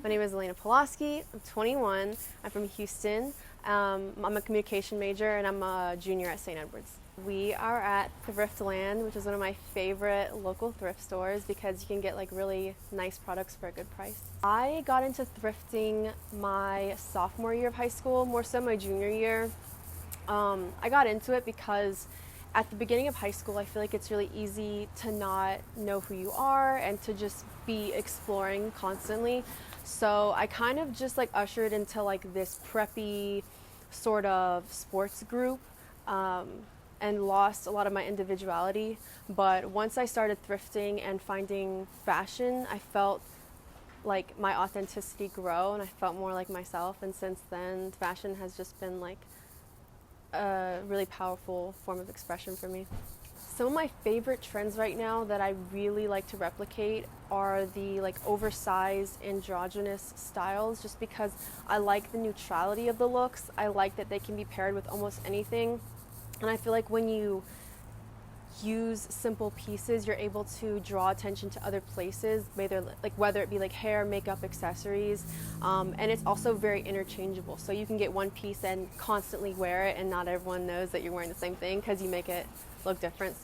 My name is Elena Pulaski. I'm 21. I'm from Houston. I'm a communication major and I'm a junior at St. Edward's. We are at Thriftland, which is one of my favorite local thrift stores because you can get like really nice products for a good price. I got into thrifting my sophomore year of high school, more so my junior year. I got into it because at the beginning of high school, I feel like it's really easy to not know who you are and to just be exploring constantly. So I kind of just like ushered into like this preppy sort of sports group and lost a lot of my individuality. But once I started thrifting and finding fashion, I felt like my authenticity grow and I felt more like myself. And since then, fashion has just been like a really powerful form of expression for me. Some of my favorite trends right now that I really like to replicate are the like oversized androgynous styles, just because I like the neutrality of the looks. I like that they can be paired with almost anything. And I feel like when you use simple pieces, you're able to draw attention to other places, whether it be like hair, makeup, accessories, and it's also very interchangeable. So you can get one piece and constantly wear it, and not everyone knows that you're wearing the same thing because you make it look different.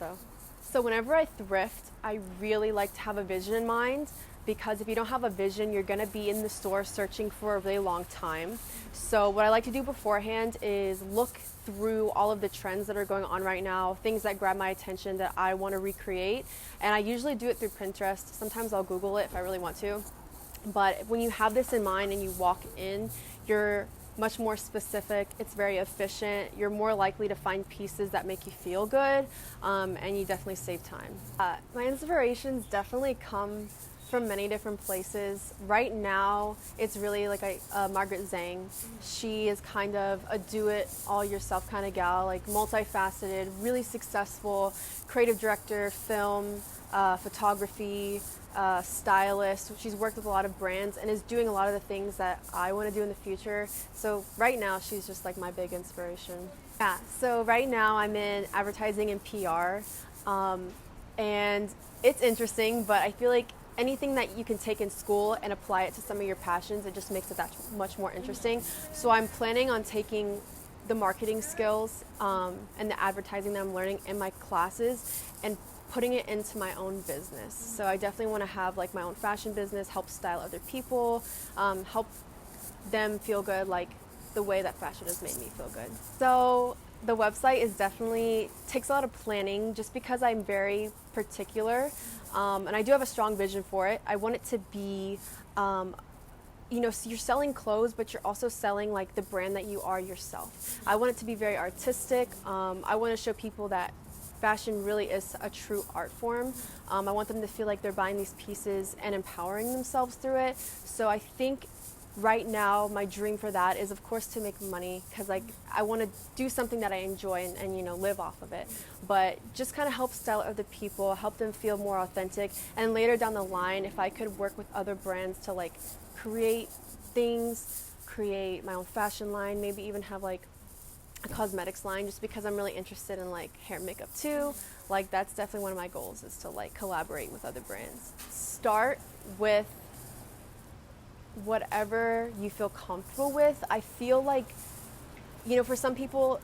So whenever I thrift, I really like to have a vision in mind, because if you don't have a vision, you're going to be in the store searching for a really long time. So what I like to do beforehand is look through all of the trends that are going on right now, things that grab my attention that I want to recreate. And I usually do it through Pinterest. Sometimes I'll Google it if I really want to. But when you have this in mind and you walk in, you're much more specific. It's very efficient. You're more likely to find pieces that make you feel good, and you definitely save time. My inspirations definitely come from many different places. Right now, it's really like Margaret Zhang. She is kind of a do-it-all-yourself kind of gal, like multifaceted, really successful, creative director, film, photography, stylist. She's worked with a lot of brands and is doing a lot of the things that I want to do in the future. So right now, she's just like my big inspiration. Yeah, so right now I'm in advertising and PR, and it's interesting, but I feel like anything that you can take in school and apply it to some of your passions, it just makes it that much more interesting. So I'm planning on taking the marketing skills and the advertising that I'm learning in my classes and putting it into my own business. So I definitely want to have like my own fashion business, help style other people, help them feel good like the way that fashion has made me feel good. So the website takes a lot of planning, just because I'm very particular, and I do have a strong vision for it. I want it to be, so you're selling clothes, but you're also selling like the brand that you are yourself. I want it to be very artistic. I want to show people that fashion really is a true art form. I want them to feel like they're buying these pieces and empowering themselves through it. So I think right now my dream for that is, of course, to make money, because like I want to do something that I enjoy and live off of it, but just kind of help style other people, help them feel more authentic. And later down the line, if I could work with other brands to like create things, create my own fashion line, maybe even have like a cosmetics line, just because I'm really interested in like hair and makeup too. Like that's definitely one of my goals, is to like collaborate with other brands. Start with whatever you feel comfortable with. I feel like, for some people,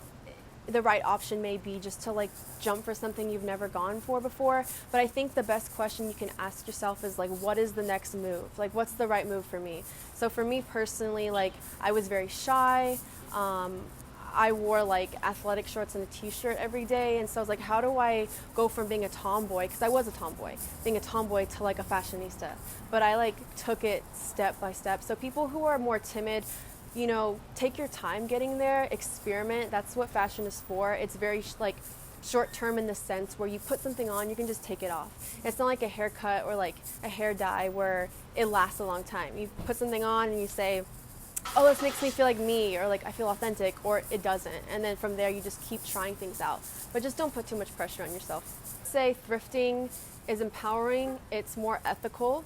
the right option may be just to like jump for something you've never gone for before. But I think the best question you can ask yourself is like, what is the next move? Like, what's the right move for me? So for me personally, like I was very shy. I wore like athletic shorts and a t-shirt every day, and so I was like, how do I go from being a tomboy, because I was a tomboy, being a tomboy, to like a fashionista? But I like took it step by step. So people who are more timid, take your time getting there, experiment. That's what fashion is for. It's very like short term in the sense where you put something on, you can just take it off. It's not like a haircut or like a hair dye where it lasts a long time. You put something on and you say, oh, this makes me feel like me, or like I feel authentic, or it doesn't. And then from there, you just keep trying things out. But just don't put too much pressure on yourself. Say thrifting is empowering, it's more ethical,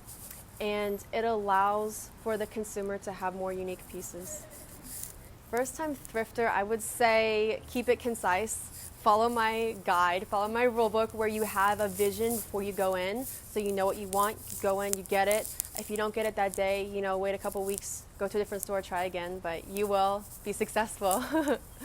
and it allows for the consumer to have more unique pieces. First time thrifter, I would say keep it concise. Follow my guide, follow my rule book, where you have a vision before you go in, so you know what you want, you go in, you get it. If you don't get it that day, wait a couple weeks, go to a different store, try again, but you will be successful.